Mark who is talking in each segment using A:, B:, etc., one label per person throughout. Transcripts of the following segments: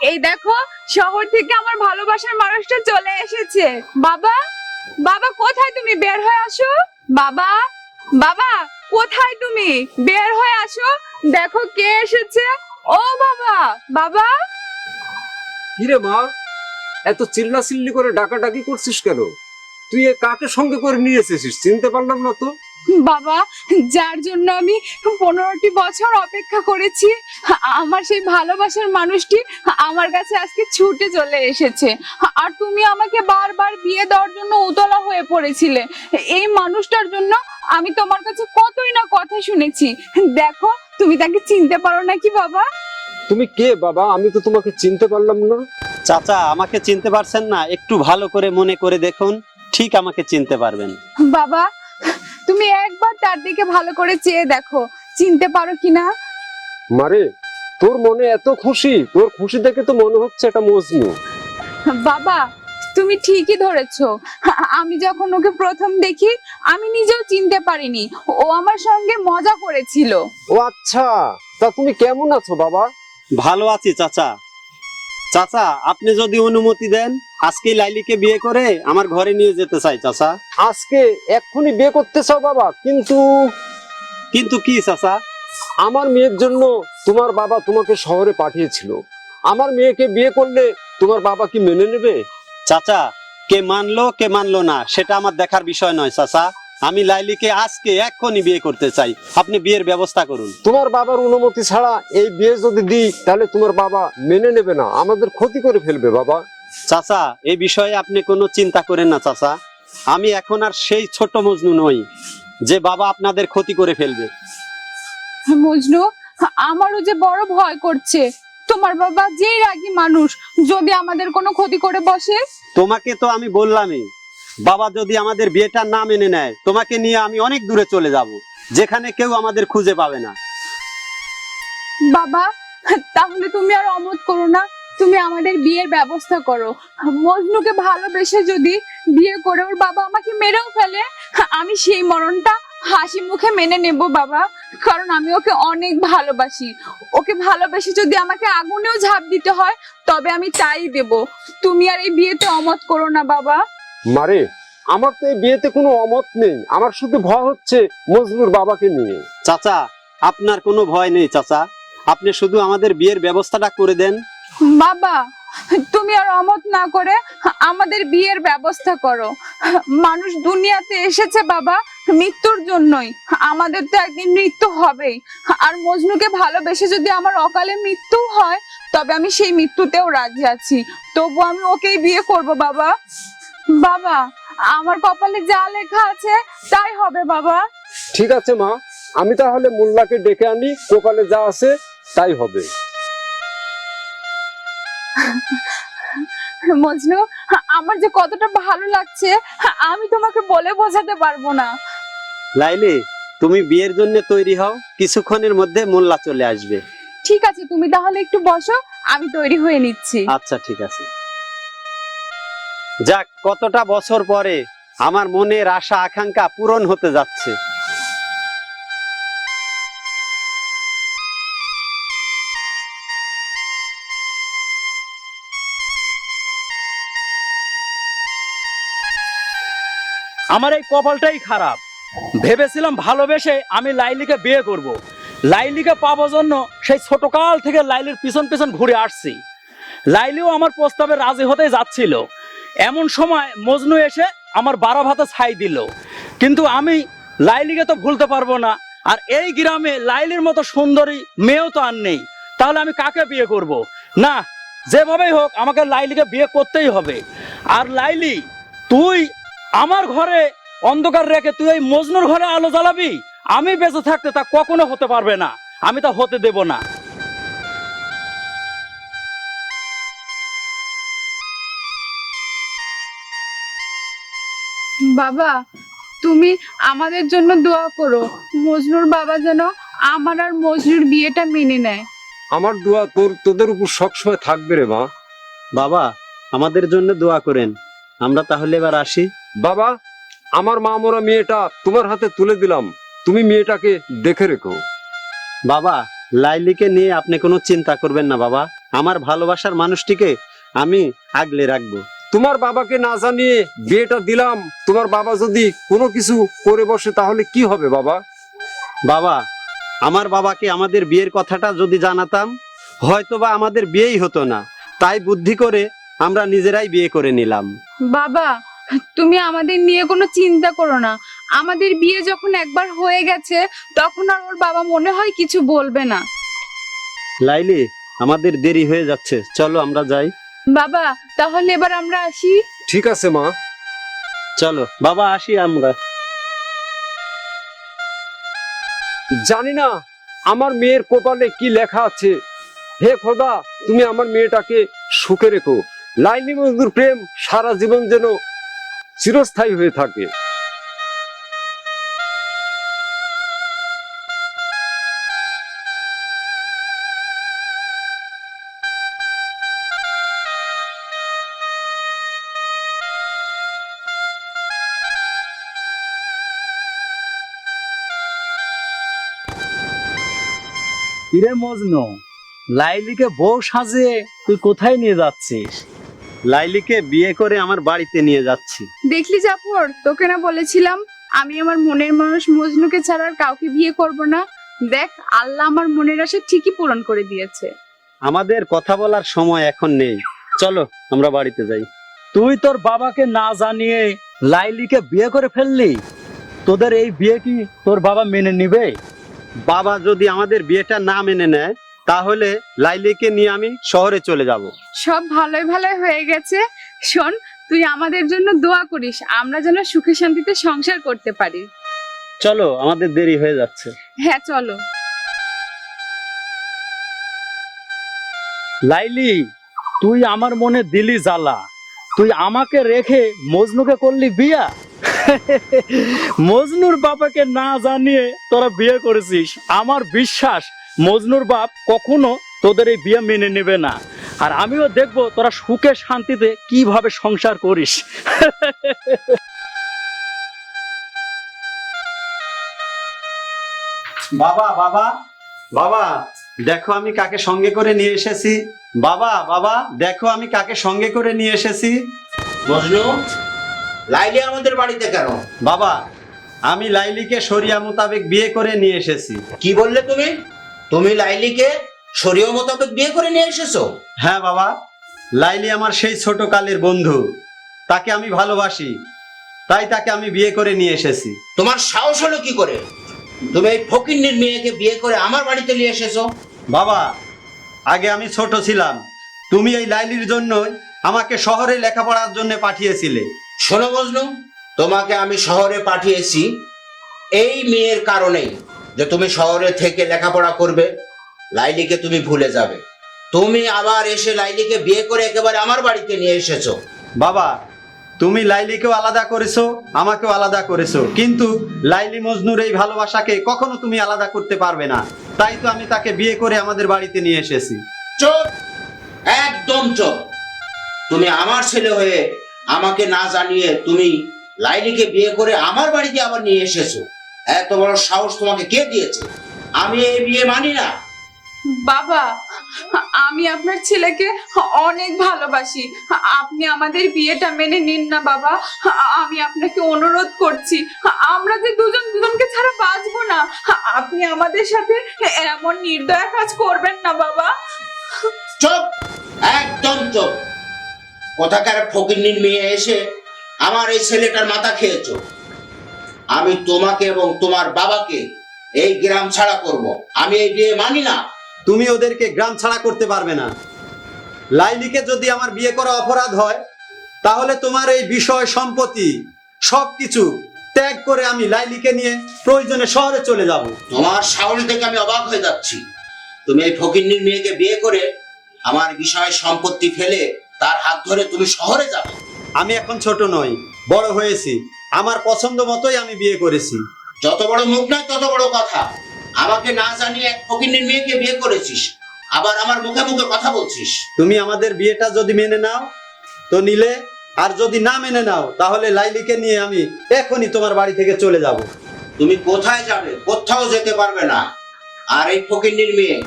A: এই দেখো, শহর থেকে আমার ভালোবাসার মানুষটা চলে এসেছে। বাবা, বাবা কোথায় তুমি? বের হয়ে আসো। বাবা, বাবা কোথায় তুমি? বের হয়ে আসো, দেখো কে এসেছে। ও বাবা, বাবা।
B: কিরে মা, এত চিল্লাচিল্লি করে ডাকাডাকি করছিস কেন? তুই এ কাকে সঙ্গে করে নিয়ে এসেছিস? চিনতে পারলাম না তো।
A: বাবা, যার জন্য আমি 15টি বছর অপেক্ষা করেছি, আমার সেই ভালোবাসার মানুষটি আমার কাছে আজকে ছুটে চলে এসেছে। আর তুমি আমাকে বারবার বিয়ে দেওয়ার জন্য উতলা হয়ে পড়েছিলে। এই মানুষটার জন্য আমি তোমার কাছে কতই না কথা শুনেছি। দেখো, তুমি তাকে চিনতে পারো নাকি বাবা?
B: তুমি কে বাবা? আমি তো তোমাকে চিনতে পারলাম না।
C: চাচা, আমাকে চিনতে পারছেন না? একটু ভালো করে মনে করে দেখুন, ঠিক আমাকে চিনতে পারবেন।
A: বাবা, তুমি একবার তার দিকে ভালো করে চেয়ে দেখো, চিনতে পারো কিনা।
B: মারে, তোর মনে এত খুশি? তোর খুশি দেখে তো মনে হচ্ছে এটা মজনু।
A: বাবা, তুমি ঠিকই ধরেছো। আমি যখন ওকে প্রথম দেখি, আমি নিজেও চিনতে পারিনি। ও আমার সঙ্গে মজা করেছিল।
B: ও আচ্ছা, তা তুমি কেমন আছো বাবা?
C: ভালো আছি চাচা। চাচা, আপনি যদি অনুমতি দেন, আজকে লাইলিকে বিয়ে করে আমার ঘরে নিয়ে যেতে চাই চাচা।
B: আজকে এক্ষুনি বিয়ে করতে চাও বাবা? কিন্তু
C: কিন্তু কি চাচা?
B: আমার মেয়ের জন্য তোমার বাবা তোমাকে শহরে পাঠিয়েছিল। আমার মেয়েকে বিয়ে করলে তোমার বাবা কি মেনে নেবে?
C: চাচা, কে মানলো কে মানলো না সেটা আমার দেখার বিষয় নয় চাচা। আমি লাইলিকে আজকে এক্ষুনি বিয়ে করতে চাই। আপনি বিয়ের ব্যবস্থা করুন।
B: তোমার বাবার অনুমতি ছাড়া এই বিয়ে যদি দিই, তাহলে তোমার বাবা মেনে নেবে না, আমাদের ক্ষতি করে ফেলবে বাবা।
C: চাচা, এই বিষয়ে আপনি কোনো চিন্তা করেন না চাচা। আমি এখন আর সেই ছোট মজনু নই যে বাবা আপনাদের ক্ষতি করে ফেলবে।
A: মজনু, আমারও যে বড় ভয় করছে। তোমার বাবা যে রাগী মানুষ, যদি আমাদের কোনো ক্ষতি করে বসে।
C: তোমাকে তো আমি বললামই, বাবা যদি আমাদের বিয়েটা না মেনে নেয়, তোমাকে নিয়ে আমি অনেক দূরে চলে যাব, যেখানে কেউ আমাদের খুঁজে পাবে না।
A: বাবা, তাহলে তুমি আর অমত করো না, তুমি আমাদের বিয়ের ব্যবস্থা করো। মজনুকে ভালোবেসে যদি বিয়ে করে ওর বাবা আমাকে মেরেও ফেলে, আমি সেই মরণটা হাসি মুখে মেনে নেব বাবা। কারণ আমি ওকে অনেক ভালোবাসি। ওকে ভালোবেসে যদি আমাকে আগুনেও ঝাঁপ দিতে হয়, তবে আমি তাই দেব। তুমি আর এই বিয়েতে অমত করো না বাবা।
B: মারে, আমার তো এই বিয়েতে কোনো অমত নেই। আমার শুধু ভয় হচ্ছে মজনুর বাবাকে নিয়ে।
C: চাচা, আপনার কোনো ভয় নেই চাচা। আপনি শুধু আমাদের বিয়ের ব্যবস্থাটা করে দেন।
A: বাবা, তুমি আর অমত না করে আমাদের বিয়ের ব্যবস্থা করো। মানুষ দুনিয়াতে এসেছে বাবা মৃত্যুর জন্যই। আমাদের তো একদিন মৃত্যু হবেই। আর মজনুকে ভালোবেসে যদি আমার অকালে মৃত্যু হয়, তবে আমি সেই মৃত্যুতেও রাজি আছি। তবু আমি ওকেই বিয়ে করব বাবা। বাবা, আমার কপালে যা লেখা আছে তাই হবে বাবা।
B: ঠিক আছে মা, আমি তাহলে মোল্লাকে ডেকে আনি, কপালে যা আছে তাই হবে।
A: মজনু, আমার যে কতটা ভালো লাগছে, আমি তোমাকে বলে বোঝাতে পারবো না।
C: লাইলি, তুমি বিয়ের জন্য তৈরি হও, কিছুক্ষণের মধ্যে মোল্লা চলে আসবে।
A: ঠিক আছে, তুমি তাহলে একটু বসো, আমি তৈরি হয়ে নিচ্ছি।
C: আচ্ছা, ঠিক আছে। যাক, কতটা বছর পরে আমার মনের আশা আকাঙ্ক্ষা পূরণ হতে যাচ্ছে।
D: আমার এই কপালটাই খারাপ। ভেবেছিলাম ভালোবেসে আমি লাইলিকে বিয়ে করব। লাইলিকে পাবো জন্য সেই ছোটকাল থেকে লাইলির পিছন পিছন ঘুরে আসছি। লাইলিও আমার প্রস্তাবে রাজি হতে যাচ্ছিল। এমন সময় মজনু এসে আমার বাড়া ভাতে ছাই দিল। কিন্তু আমি লাইলিকে তো ভুলতে পারবো না। আর এই গ্রামে লাইলির মতো সুন্দরী মেয়েও তো আর নেই। তাহলে আমি কাকে বিয়ে করব? না, যেভাবেই হোক আমাকে লাইলিকে বিয়ে করতেই হবে। আর লাইলি, তুই আমার ঘরে অন্ধকার রেখে তুই এই মজনুর ঘরে আলো জ্বালাবি? আমি বেঁচে থাকতে তা কখনো হতে পারবে না। আমি তা হতে দেব না।
A: বাবা, তুমি আমাদের জন্য দোয়া করো, মজনুর বাবা যেন আমার আর মজনুর বিয়েটা মেনে নেয়।
B: আমার দোয়া তোদের উপর সবসময় থাকবে রে মা।
C: বাবা, আমাদের জন্য দোয়া করেন। আমরা তাহলে এবার আসি।
B: বাবা, আমার মা মরা মেয়েটা তোমার হাতে তুলে দিলাম, তুমি মেয়েটাকে দেখে রেখো।
C: বাবা, লাইলিকে নিয়ে আপনি কোনো চিন্তা করবেন না বাবা। আমার ভালোবাসার মানুষটিকে আমি আগলে রাখবো।
B: তোমার বাবাকে না জানিয়ে বিয়েটা দিলাম, তোমার বাবা যদি কোনো কিছু করে বসে তাহলে কি হবে বাবা?
C: বাবা, আমার বাবাকে আমাদের বিয়ের কথাটা যদি জানাতাম, হয়তোবা আমাদের বিয়েই হতো না। তাই বুদ্ধি করে আমরা নিজেরাই বিয়ে করে নিলাম।
A: বাবা, তুমি আমাদের নিয়ে কোনো চিন্তা করো না। আমাদের বিয়ে যখন একবার হয়ে গেছে, তখন আর ওর বাবা মনে হয় কিছু বলবে না।
C: লাইলি, আমাদের দেরি হয়ে যাচ্ছে, চলো আমরা যাই।
A: বাবা, তাহলে এবার আমরা আসি।
B: ঠিক আছে মা।
C: চলো বাবা, আসি আমরা।
B: জানি না আমার মেয়ের কপালে কি লেখা আছে। হে খোদা, তুমি আমার মেয়েটাকে সুখে রেখো। লাইলি মজনুর প্রেম সারা জীবন যেন চিরস্থায়ী হয়ে থাকে।
D: কিরে মজনু, লাইলিকে বউ সাজিয়ে তুই কোথায় নিয়ে যাচ্ছিস?
C: লাইলিকে বিয়ে করে আমার বাড়িতে নিয়ে যাচ্ছি।
A: দেখলি জাফর, তোকে না বলেছিলাম আমি আমার মনের মানুষ মজনুকে ছাড়া আর কাউকে বিয়ে করব না? দেখ, আল্লাহ আমার মনের আশা ঠিকই পূরণ করে দিয়েছে।
C: আমাদের কথা বলার সময় এখন নেই, চলো আমরা বাড়িতে যাই।
D: তুই তোর বাবাকে না জানিয়ে লাইলিকে বিয়ে করে ফেললি? তোদের এই বিয়ে কি তোর বাবা মেনে নিবে?
C: বাবা যদি আমাদের বিয়েটা না মেনে নেয়, তাহলে লাইলিকে নিয়ে আমি শহরে চলে যাব।
A: সব ভালোই ভালোই হয়ে গেছে। শোন, তুই আমাদের জন্য দোয়া করিস, আমরা যেন সুখে শান্তিতে সংসার করতে পারি।
C: চলো, আমাদের দেরি হয়ে যাচ্ছে।
A: হ্যাঁ, চলো।
D: লাইলি, তুই আমার মনে দিলি জ্বালা। তুই আমাকে রেখে মজনুকে করলি বিয়া? মজনুর বাবাকে না জানিয়ে তোরা বিয়ে করেছিস। আমার বিশ্বাস মজনুর বাপ কখনো তোদের এই বিয়ে মেনে নেবে না। আর আমিও দেখবো তোরা সুখে শান্তিতে কিভাবে সংসার করিস।
C: বাবা, বাবা, বাবা, দেখো আমি কাকে সঙ্গে করে নিয়ে এসেছি। বাবা, বাবা, দেখো আমি কাকে সঙ্গে করে নিয়ে এসেছি।
E: মজনু, লাইলি আমাদের বাড়িতে কেন?
C: বাবা, আমি লাইলিকে শরিয়া মোতাবেক বিয়ে করে নিয়ে এসেছি।
E: কি বললে তুমি? তুমি লাইলিকে শরীয় মোতাবেক বিয়ে করে নিয়ে এসেছো?
C: হ্যাঁ বাবা, লাইলি আমার সেই ছোট কালের বন্ধু, তাকে আমি ভালোবাসি, তাই তাকে আমি বিয়ে করে নিয়ে এসেছি।
E: তোমার সাহস হলো কি করে? তুমি এই ফকিন্নির মেয়েকে বিয়ে করে আমার বাড়িতে নিয়ে এসেছো?
C: বাবা, আগে আমি ছোট ছিলাম, তুমি এই লাইলির জন্যই আমাকে শহরে লেখাপড়ার জন্য পাঠিয়েছিলে।
E: শোনো মজনু, তোমাকে আমি শহরে পাঠিয়েছি এই মেয়ের কারণেই, যে তুমি শহরে থেকে লেখাপড়া করবে, লাইলিকে তুমি ভুলে যাবে। তুমি আবার এসে লাইলিকে বিয়ে করে একেবারে আমার বাড়িতে নিয়ে এসেছো।
C: বাবা, তুমি লাইলিকেও আলাদা করেছো, আমাকেও আলাদা করেছো, কিন্তু লাইলি মজনুর এই ভালোবাসাকে কখনো তুমি আলাদা করতে পারবে না। তাই তো আমি তাকে বিয়ে করে আমাদের বাড়িতে নিয়ে এসেছি।
E: চুপ, একদম চুপ। তুমি আমার ছেলে হয়ে আমাকে না জানিয়ে তুমি লাইলিকে বিয়ে করে আমার বাড়িতে আবার নিয়ে এসেছো। এত বড় সাহস তোমাকে কে দিয়েছে? আমি এই বিয়ে মানি না।
A: বাবা, আমি আপনার ছেলেকে অনেক ভালোবাসি। আপনি আমাদের বিয়েটা মেনে নিন না বাবা। আমি আপনাকে অনুরোধ করছি, আমরা যে দুজন দুজনকে ছাড়া বাঁচবো না। আপনি আমাদের সাথে এমন নির্দয়া কাজ করবেন না বাবা।
E: চুপ, একদম চুপ। কোথাকার ফকিন্নির মেয়ে এসে আমার এই ছেলেটার মাথা খেয়েছো। আমি তোমাকে এবং তোমার বাবাকে এই গ্রাম ছাড়া করব। আমি এই বিয়ে মানি না।
C: তুমি ওদেরকে গ্রাম ছাড়া করতে পারবে না। লাইলিকে যদি আমার বিয়ে করা অপরাধ হয়, তাহলে তোমার এই বিষয় সম্পত্তি সবকিছু ত্যাগ করে আমি লাইলিকে নিয়ে প্রয়োজনে শহরে চলে যাব।
E: তোমার সাহস দেখে আমি অবাক হয়ে যাচ্ছি। তুমি এই ফকিন্নির মেয়েকে বিয়ে করে আমার বিষয় সম্পত্তি ফেলে তার হাত ধরে তুমি শহরে যাবে?
C: আমি এখন ছোট নই, বড় হয়েছি, আমার পছন্দ মতোই আমি বিয়ে করেছি।
E: যত বড় মুখ নয় তত বড় কথা। আমাকে না জানিয়ে এক ফকিন্নির মেয়েকে বিয়ে করেছিস, আবার আমার মুখে মুখে কথা বলছিস।
C: তুমি আমাদের বিয়েটা যদি মেনে নাও তো নিলে, আর যদি না মেনে নাও তাহলে লাইলিকে নিয়ে আমি এখনই তোমার বাড়ি থেকে চলে যাব।
E: তুমি কোথায় যাবে? কোথাও যেতে পারবে না। আর এই ফকিন্নির মেয়ে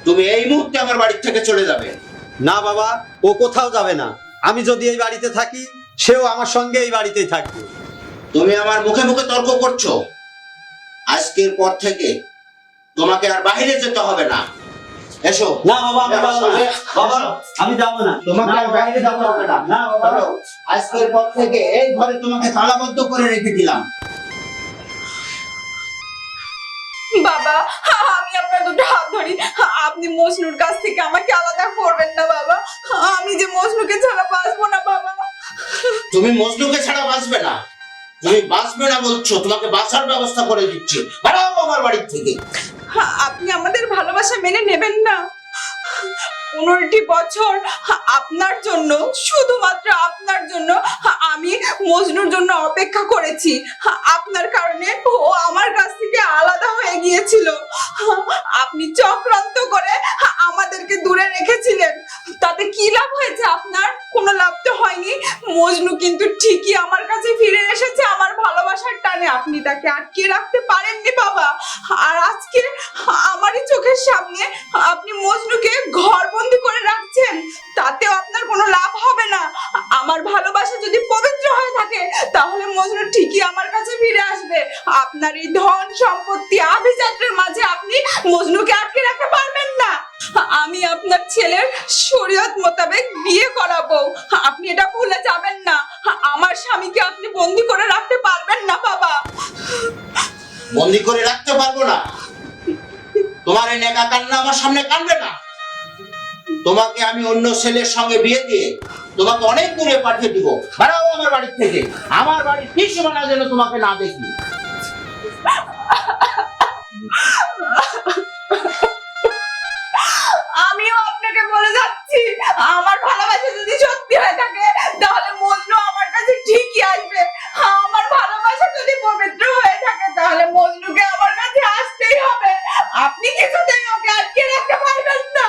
E: তুমি এই মুহূর্তে আমার বাড়ি থেকে চলে যাবে।
C: না বাবা, ও কোথাও যাবে না। আমি যদি এই বাড়িতে থাকি, সেও আমার সঙ্গে এই বাড়িতেই থাকবে।
E: তুমি আমার মুখে মুখে তর্ক করছো। আজকের পর থেকে তোমাকে আর বাইরে যেতে হবে না। এসো।
C: না বাবা, আমি যাবো না। বাবা, আমি যাবো না।
E: তোমাকে আর বাইরে যেতে হবে না।
C: না বাবা।
E: চলো, আজকের পর থেকে এই ঘরে তোমাকে তালাবদ্ধ করে রেখে দিলাম।
A: বাবা, আমি আপনার দুটো হাত ধরি, আপনি মজনুর কাছ থেকে আমাকে আলাদা করবেন না বাবা। আমি যে মজনুকে ছাড়া বাঁচবো না বাবা।
E: তুমি মজনুকে ছাড়া বাঁচবে না। তুমি বাঁচবে না বলছো, তোমাকে বাঁচার ব্যবস্থা করে দিচ্ছি। বেরাও আমার বাড়ি থেকে।
A: আপনি আমাদের ভালোবাসা মেনে নেবেন না? 15টি বছর আপনার জন্য, শুধুমাত্র আপনার জন্য আমি মজনুর জন্য অপেক্ষা করেছি। আপনার কারণে ও আমার কাছ থেকে আলাদা হয়ে গিয়েছিল। আপনি চক্রান্ত করে আমাদেরকে দূরে রেখেছিলেন। তাতে কি লাভ হয়েছে আপনার? কোনো লাভ তো হয়নি। মজনু কিন্তু ঠিকই আমার কাছে ফিরে এসেছে আমার ভালোবাসার টানে। আপনি তাকে আটকে রাখতে পারেননি বাবা। আর আজকে আমারই চোখের সামনে আপনি মজনুকে ঘরবন্দি করে রাখছেন। তাতেও আপনার কোনো লাভ হবে না। আমার ভালোবাসা যদি পবিত্র হয়ে থাকে, তাহলে মজনু ঠিকই আমার কাছে ফিরে আসবে। আপনার এই ধন সম্পত্তি আভিজাত্যের মাঝে আপনি মজনুকে আটকে রাখতে পারবেন না। আমি আপনার ছেলের শরীয়ত মোতাবেক বিয়ে করাবো। আপনি এটা ভুলে যাবেন না। আমার স্বামীকে আপনি বন্দি করে রাখতে পারবেন না বাবা।
E: বন্দি করে রাখতে পারবো না? তোমার এই নেকা কান্না আমার সামনে কানবে না। তোমাকে আমি অন্য ছেলের সঙ্গে বিয়ে দিয়ে তোমাকে অনেক দূরে পাঠিয়ে দিব। বেরাও আমার বাড়ি থেকে। আমার বাড়ির ঠিক সীমানা যেন তোমাকে না দেখি।
A: আমিও আপনাকে বলে যাচ্ছি, আমার ভালোবাসা যদি সত্যি হয়ে থাকে, তাহলে মজনু আমার কাছে ঠিকই আসবে। আমার ভালোবাসা যদি পবিত্র হয়ে থাকে, তাহলে মজনুকে আমার কাছে আসতেই হবে। আপনি কিছুতেই ওকে আটকে রাখতে পারবেন না।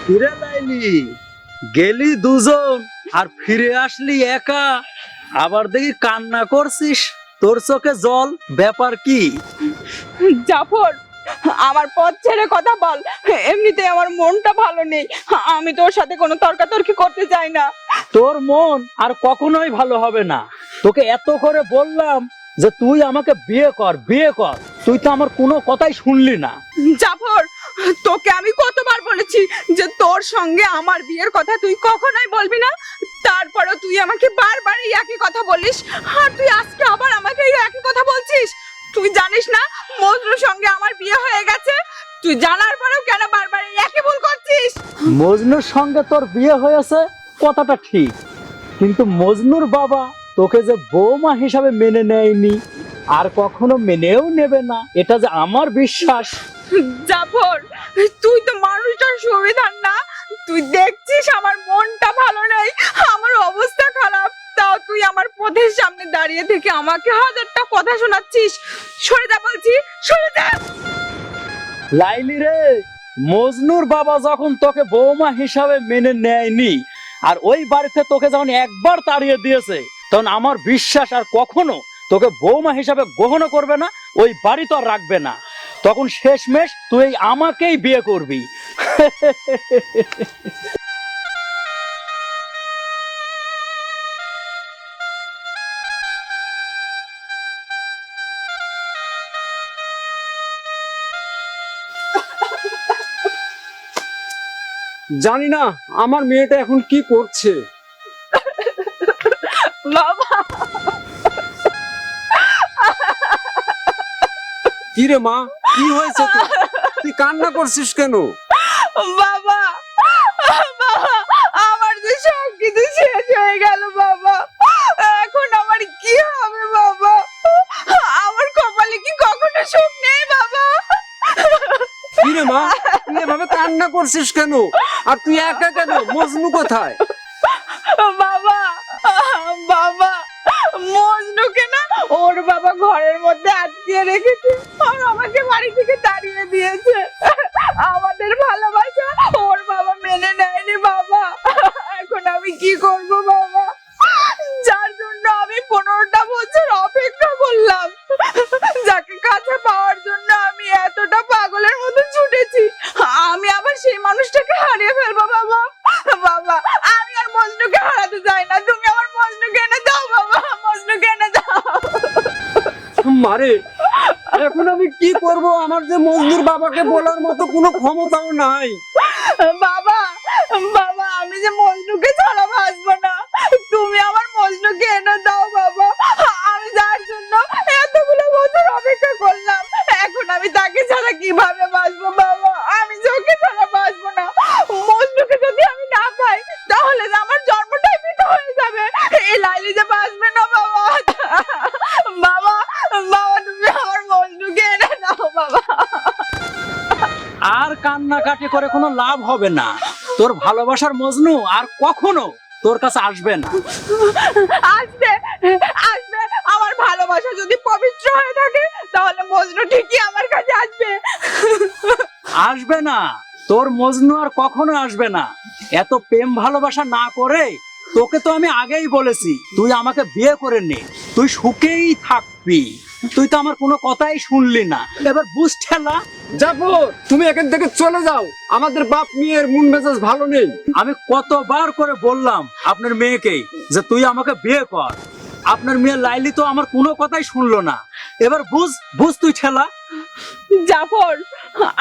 D: ফিরে লাইলি, গেলি দুজন আর ফিরে আসলি একা। আবার দেখি কান্না করছিস, তোর চোখে জল, ব্যাপার কি?
A: জাফর, আমার পথ ছেড়ে কথা বল। এমনিতে আমার মনটা ভালো নেই। আমি তোর সাথে কোনো তর্কাতর্কি করতে চাই না।
D: তোর মন আর কখনোই ভালো হবে না। তোকে এত করে বললাম যে তুই আমাকে বিয়ে কর, বিয়ে কর, তুই তো আমার কোনো কথাই শুনলি না।
A: জাফর, তোকে আমি কতবার বলেছি যে তোর সঙ্গে আমার বিয়ের কথা তুই কখনোই বলবি না। তারপরও তুই আমাকে বারবার এই একই কথা বলিস। আর তুই আজকে আবার আমাকে এই একই কথা বলছিস। তুই জানিস না মজনুর সঙ্গে আমার বিয়ে হয়ে গেছে? তুই জানার পরেও কেন বারবার এই একই ভুল করছিস?
D: মজনুর সঙ্গে তোর বিয়ে হয়েছে কথাটা ঠিক, কিন্তু মজনুর বাবা তোকে যে বৌমা হিসাবে মেনে নেয়নি, আর কখনো মেনেও নেবে না, এটা যে আমার বিশ্বাস।
A: জাফর, তুই তো মানুষটার সুবিধার না। তুই দেখছিস আমার মনটা ভালো নেই, আমার অবস্থা খারাপ, তাও তুই আমার পথের সামনে দাঁড়িয়ে থেকে আমাকে হাজারটা কথা শোনাচ্ছিস। সরে যা বলছি, সরে যা।
D: লাইলি রে, মজনুর বাবা যখন তোকে বৌমা হিসাবে মেনে নেয়নি, আর ওই বাড়িতে তোকে যখন একবার তাড়িয়ে দিয়েছে, তখন আমার বিশ্বাস আর কখনো তোকে বৌমা হিসাবে গ্রহণ করবে না, ওই বাড়ি তো আর রাখবে না। তখন শেষমেশ তুই আমাকেই বিয়ে করবি।
B: জানি না আমার মেয়েটা এখন কি করছে।
A: বাবা,
B: কি রে মা, কি হয়েছে তোর? তুই কান্না করছিস কেন?
A: বাবা, বাবা, আমার যে সব কিছু শেষ হয়ে গেল বাবা। এখন আমার কি হবে বাবা? আমার কপালে কি কখনো সুখ নেই বাবা?
B: কি রে মা, তুই এভাবে কান্না করছিস কেন? আর তুই একা কেন? মজনু কোথায়?
A: বাবা, বাবা, মজনুকে না ওর বাবা ঘরের মধ্যে আটকে রেখেছে আর আমাকে বাড়ি থেকে তাড়িয়ে দিয়েছে। আমাদের ভালোবাসা ওর বাবা মেনে নেয়নি বাবা।
B: মারে এখন আমি কি করব? আমার যে মজনুর বাবাকে বলার মতো কোনো ক্ষমতাও নাই।
A: বাবা, বাবা, আমি যে মজনুকে ছাড়া বাঁচবো না। তুমি আমার মজনুকে এনে দাও বাবা। আমি যার জন্য এতগুলো বছর অপেক্ষা করলাম, এখন আমি তাকে ছাড়া কিভাবে বাঁচবো বাবা? আমি যে ওকে ছাড়া বাঁচবো না। মজনুকে যদি আমি না পাই তাহলে যে আমার জন্মটাই বৃথা হয়ে যাবে। এই লাইলি যে বাঁচবে না বাবা। বাবা, বাবা, তুমি আমার মজনুকে এনে দাও বাবা।
D: আর কান্নাকাটি করে কোনো লাভ হবে না। তোর ভালোবাসার মজনু আর কখনো তোর কাছে আসবে না।
A: আসবে, আসবে। আমার ভালোবাসা যদি পবিত্র হয়ে থাকে তাহলে মজনু ঠিকই আমার কাছে আসবে।
D: আসবে না, তোর মজনু আর কখনো আসবে না। এত প্রেম ভালোবাসা না করে তোকে তো আমি আগেই বলেছি তুই আমাকে বিয়ে করে নে, তুই সুখেই থাকবি। তুই তো আমার কোনো কথাই শুনলি না। এবার বুঝ ঠেলা।
B: জাফর, তুমি এখান থেকে চলে যাও, আমাদের বাপ মেয়ের মন মেজাজ ভালো নেই।
D: আমি কতবার করে বললাম আপনার মেয়েকে যে তুই আমাকে বিয়ে কর। আপনার মেয়ে লাইলি তো আমার কোনো কথাই শুনলো না। এবার বুঝ বুঝ তুই ঠেলা।
A: জাফর,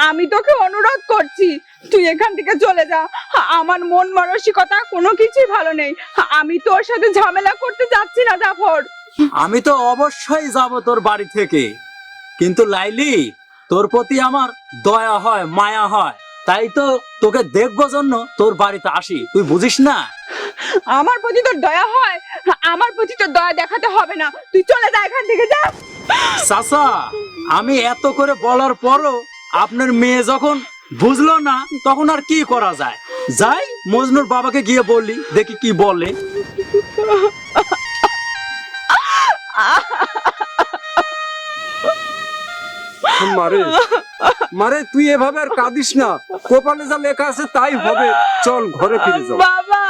A: আমি তোকে অনুরোধ করছি তুই এখান থেকে চলে যা। আমার মন মানসিকতা কোনো কিছুই ভালো নেই। আমি তোর সাথে ঝামেলা করতে যাচ্ছি না জাফর।
D: আমি তো অবশ্যই যাব তোর বাড়ি থেকে, কিন্তু লাইলি তোর প্রতি আমার দয়া হয়, মায়া হয়, তাই তো তোকে দেখবো জন্য তোর বাড়িতে আসি। তুই বুঝিস না?
A: আমার প্রতি তোর দয়া হয়, আমার প্রতি তোর দয়া দেখাতে হবে না। তুই চলে যা এখান থেকে, যা।
D: চাচা, আমি এত করে বলার পরও আপনার মেয়ে যখন বুঝলো না, তখন আর কি করা যায়? যাই মজনুর বাবাকে গিয়ে বলি, দেখি কি বলে।
B: মারে মারে, তুই এভাবে আর কাঁদিস না। কপালে যা লেখা আছে তাই হবে। চল ঘরে ফিরে যাও।
A: বাবা,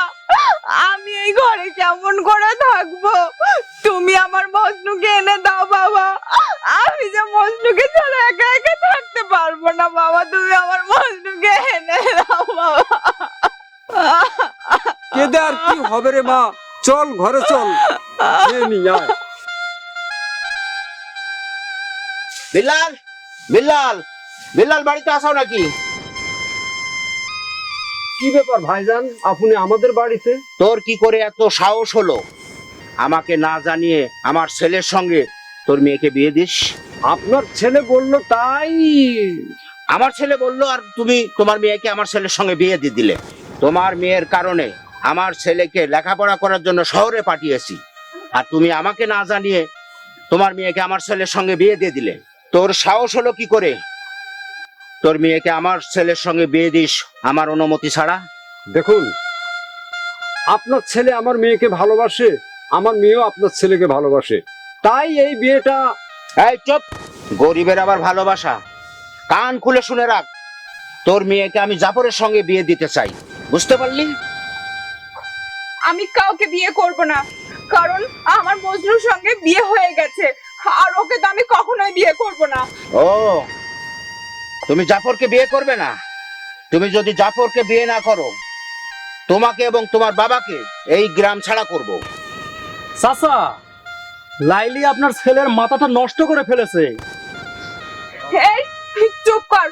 A: আমি এই ঘরে কেমন করে থাকবো? তুমি আমার মজনুকে এনে দাও বাবা। আমি যে মজনুকে ছাড়া একা একা থাকতে পারবো না বাবা। তুমি আমার মজনুকে এনে দাও বাবা।
B: কেঁদে আর কি হবে রে মা? চল ঘরে চল। নিয়ে আয়।
E: বিল্লাল, বিল্লাল, বিল্লাল, বাড়িতে আসাও নাকি?
B: কি ব্যাপার ভাইজান, আপনি আমাদের বাড়িতে?
E: তোর কি করে এত সাহস হলো আমাকে না জানিয়ে আমার ছেলের সঙ্গে তোর মেয়েকে বিয়ে দিস?
B: আপনার ছেলে বললো তাই।
E: আমার ছেলে বললো আর তুমি তোমার মেয়েকে আমার ছেলের সঙ্গে বিয়ে দিয়ে দিলে। তোমার মেয়ের কারণে আমার ছেলেকে লেখাপড়া করার জন্য শহরে পাঠিয়েছি, আর তুমি আমাকে না জানিয়ে তোমার মেয়েকে আমার ছেলের সঙ্গে বিয়ে দিয়ে দিলে। তোর সাহস হলো কি করে তোর মেয়েকে আমার ছেলের সঙ্গে বিয়ে দিস আমার অনুমতি ছাড়া?
B: দেখুন, আপনার ছেলে আমার মেয়েকে ভালোবাসে, আমার মেয়েও আপনার ছেলেকে ভালোবাসে, তাই এই বিয়েটা।
E: এই চুপ! গরিবের আবার ভালোবাসা? কান খুলে শুনে রাখ, তোর মেয়েকে আমি জাফরের সঙ্গে বিয়ে দিতে চাই, বুঝতে পারলি?
A: আমি কাউকে বিয়ে করব না, কারণ আমার মজনুর সঙ্গে বিয়ে হয়ে গেছে, আর ওকে তো আমি কখনোই বিয়ে করব না।
E: ও, তুমি জাফরকে বিয়ে করবে না? তুমি যদি জাফরকে বিয়ে না করো, তোমাকে এবং তোমার বাবাকে এই গ্রাম ছাড়া করব।
D: চাচা, লাইলি আপনার ছেলের মাথাটা নষ্ট করে ফেলেছে।
A: এই চুপ কর।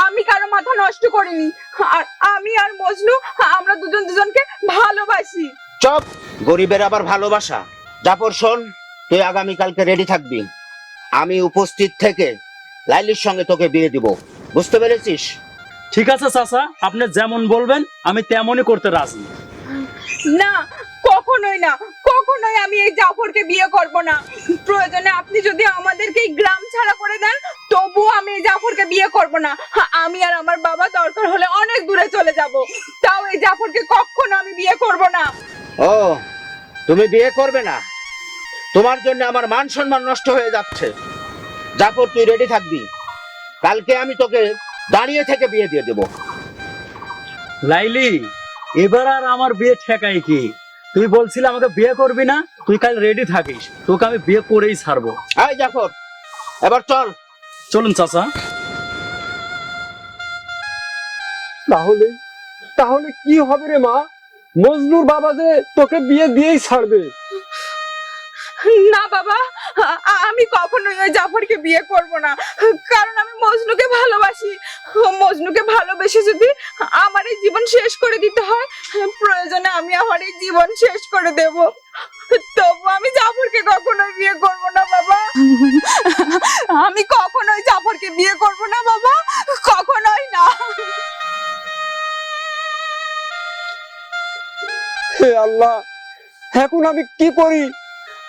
A: আমি কারো মাথা নষ্ট করিনি। আর আমি আর মজনু আমরা দুজন দুজনকে ভালোবাসি।
E: চুপ! গরিবের আবার ভালোবাসা? জাফর শোন, তুই আগামীকালকে রেডি থাকবি। আমি উপস্থিত থেকে লাইলির সঙ্গে তোকে বিয়ে দিব, বুঝতে পেরেছিস?
D: ঠিক আছে চাচা, আপনি যেমন বলবেন আমি তেমনই করতে রাজি।
A: না, কখনোই না, কখনোই আমি এই জাফরকে বিয়ে করব না। প্রয়োজনে আপনি যদি আমাদেরকে এই গ্রাম ছাড়া করে দেন, তবুও আমি এই জাফরকে বিয়ে করব না। আমি আর আমার বাবা দরকার হলে অনেক দূরে চলে যাব, তাও এই জাফরকে কখনো আমি বিয়ে করব না।
E: ও, তুমি বিয়ে করবে না? তোমার জন্য আমার মান সম্মান নষ্ট হয়ে যাচ্ছে। জাফর, তুই রেডি থাকবি, কালকে আমি তোকে দাঁড়িয়ে থেকে বিয়ে দিয়ে দেব।
D: লাইলি, এবার আর আমার বিয়ে ঠেকাই কি? তুই বলছিলি আমাকে বিয়ে করবি না, তুই কাল রেডি থাকিস, তোকে আমি বিয়ে করেই ছাড়বো।
E: এই জাফর, এবার চল।
D: চলুন চাচা।
B: তাহলে তাহলে কি হবে রে মা? মজনুর বাবা যে তোকে বিয়ে দিয়েই ছাড়বে।
A: না বাবা, আমি কখনোই ওই জাফরকে বিয়ে করব না, কারণ আমি মজনুকে ভালোবাসি। মজনুকে ভালোবেসে যদি আমার এই জীবন শেষ করে দিতে হয়, প্রয়োজনে আমি আমার এই জীবন শেষ করে দেব, তবু আমি জাফরকে কখনোই বিয়ে করব না বাবা। আমি কখনোই জাফরকে বিয়ে করব না বাবা, কখনোই না।
B: হে আল্লাহ, এখন আমি কি করি?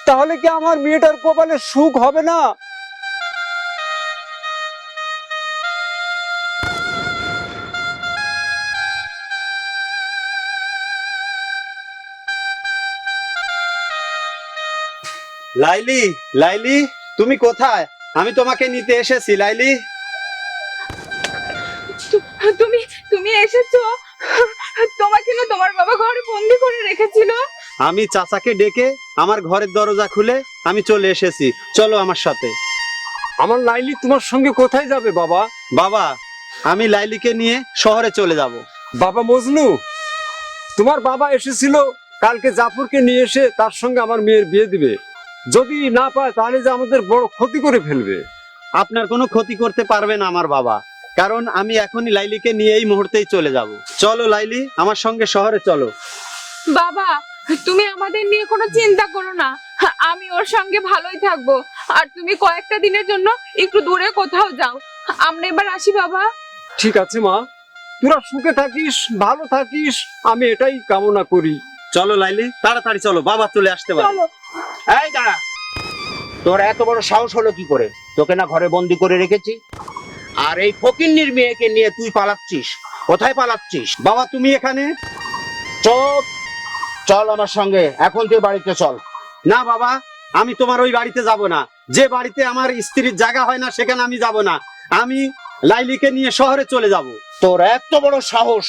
B: তাহলে কি আমার মেয়েটার কপালে সুখ হবে না?
C: লাইলি, লাইলি, তুমি কোথায়? আমি তোমাকে নিতে এসেছি লাইলি।
A: তুমি তুমি এসেছো? তোমাকে না তোমার বাবা ঘরে বন্দি করে রেখেছিল?
C: আমি চাচাকে ডেকে আমার ঘরের দরজা খুলে আমি চলে এসেছি, চলো আমার সাথে।
B: আমার লাইলি তোমার সঙ্গে কোথায় যাবে বাবা?
C: বাবা, আমি লাইলিকে নিয়ে শহরে চলে যাব।
B: বাবা মজনু, তোমার বাবা এসেছিল কালকে জাফরকে নিয়ে এসে তার সঙ্গে আমার মেয়ের বিয়ে দিবে। যদি না পায় তাহলে যে আমাদের বড় ক্ষতি করে ফেলবে।
C: আপনার কোনো ক্ষতি করতে পারবে না আমার বাবা, কারণ আমি এখনই লাইলিকে নিয়ে এই মুহূর্তেই চলে যাব। চলো লাইলি, আমার সঙ্গে শহরে চলো।
A: বাবা, তুমি আমাদের নিয়ে কোনো চিন্তা করো না, আমি ওর সঙ্গে ভালোই থাকবো। আর তুমি কয়েকটা দিনের জন্য একটু দূরে কোথাও যাও, আমরা এবার আসি বাবা।
B: ঠিক আছে মা, তোরা সুখে থাকিস, ভালো থাকিস, আমি এটাই কামনা করি।
C: চলো লাইলি, তাড়াতাড়ি চলো, বাবা চলে আসতে পারে।
A: চলো।
E: এই দাঁড়া, তোর এত বড় সাহস হলো কি করে? তোকে না ঘরে বন্দি করে রেখেছি, আর এই ফকিন্নির মেয়েকে নিয়ে তুই পালাচ্ছিস? কোথায় পালাচ্ছিস?
C: বাবা তুমি এখানে?
E: চল, চল আমার সঙ্গে, এখন তুই বাড়িতে চল।
C: না বাবা, আমি তোমার ওই বাড়িতে যাব না। যে বাড়িতে আমার স্ত্রীর জায়গা হয় না সেখানে আমি যাব না। আমি লাইলিকে নিয়ে শহরে চলে যাব।
E: তোর এত বড় সাহস,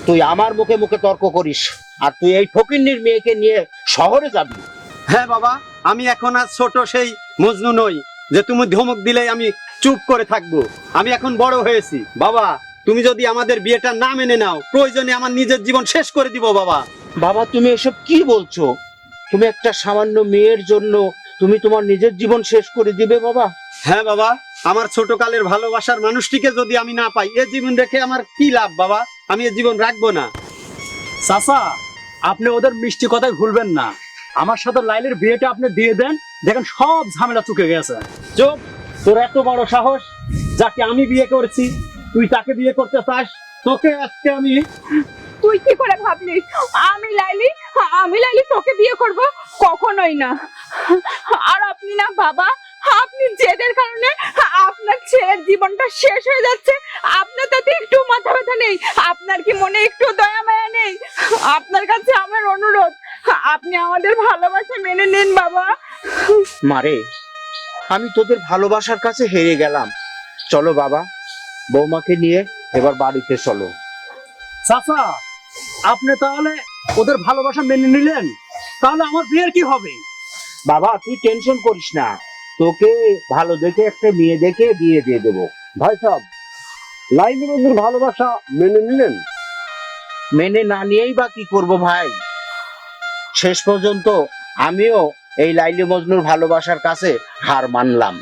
E: তুই আমার মুখে মুখে তর্ক করিস, আর তুই এই ফকিন্নির মেয়েকে নিয়ে শহরে যাবি?
C: হ্যাঁ বাবা, আমি এখন আর ছোট সেই মজনু নই যে তুমি ধমক দিলেই আমি চুপ করে থাকবো। আমি এখন বড় হয়েছি বাবা। তুমি যদি আমাদের বিয়েটা না মেনে নাও, প্রয়োজনে আমার নিজের জীবন শেষ করে দিব বাবা।
E: বাবা, তুমি এসব কি বলছো? তুমি একটা সামান্য মেয়ের জন্য তুমি তোমার নিজের জীবন শেষ করে দিবে বাবা?
C: হ্যাঁ বাবা, আমার ছোটকালের ভালোবাসার মানুষটিকে যদি আমি না পাই, এ জীবন রেখে আমার কি লাভ বাবা? আমি এ জীবন রাখবো না।
D: চাচা, আপনি ওদের মিষ্টি কথায় ভুলবেন না। আমার সাথে লাইলের বিয়েটা আপনি দিয়ে দেন, দেখেন সব ঝামেলা চুকে গেছে।
C: চুপ! তোর এত বড় সাহস, যাকে আমি বিয়ে করেছি তুই তাকে বিয়ে করতে চাস? তোকে আজকে আমি...
A: তুই কি করে ভাবলি আমি লাইলি তোকে বিয়ে করব? কখনোই না। আর আপনি না বাবা, আপনি জেদের কারণে আপনার ছেলের জীবনটা শেষ হয়ে যাচ্ছে, আপনার তাতে একটু মাথা ব্যথা নেই? আপনার কি মনে একটু দয়া মায়া নেই? আপনার কাছে আমার অনুরোধ, আপনি আমাদের ভালোবাসা মেনে নিন বাবা।
E: মারে, আমি তোদের ভালোবাসার কাছে হেরে গেলাম। চলো বাবা, বৌমাকে নিয়ে এবার বাড়িতে চলো।
D: চাচা, আপনি তাহলে ওদের ভালোবাসা মেনে নিলেন, তাহলে আমার বিয়ের কি হবে?
E: বাবা, তুই টেনশন করিস না, তোকে ভালো দেখে একটা মেয়ে দেখে বিয়ে দিয়ে দেবো।
B: ভাই সাহেব, লাইলি বন্ধুর ভালোবাসা মেনে নিলেন?
E: মেনে না নিয়েই বা কি করবো ভাই? শেষ পর্যন্ত আমিও এই লাইলি মজনুর ভালোবাসার কাছে হার মানলাম।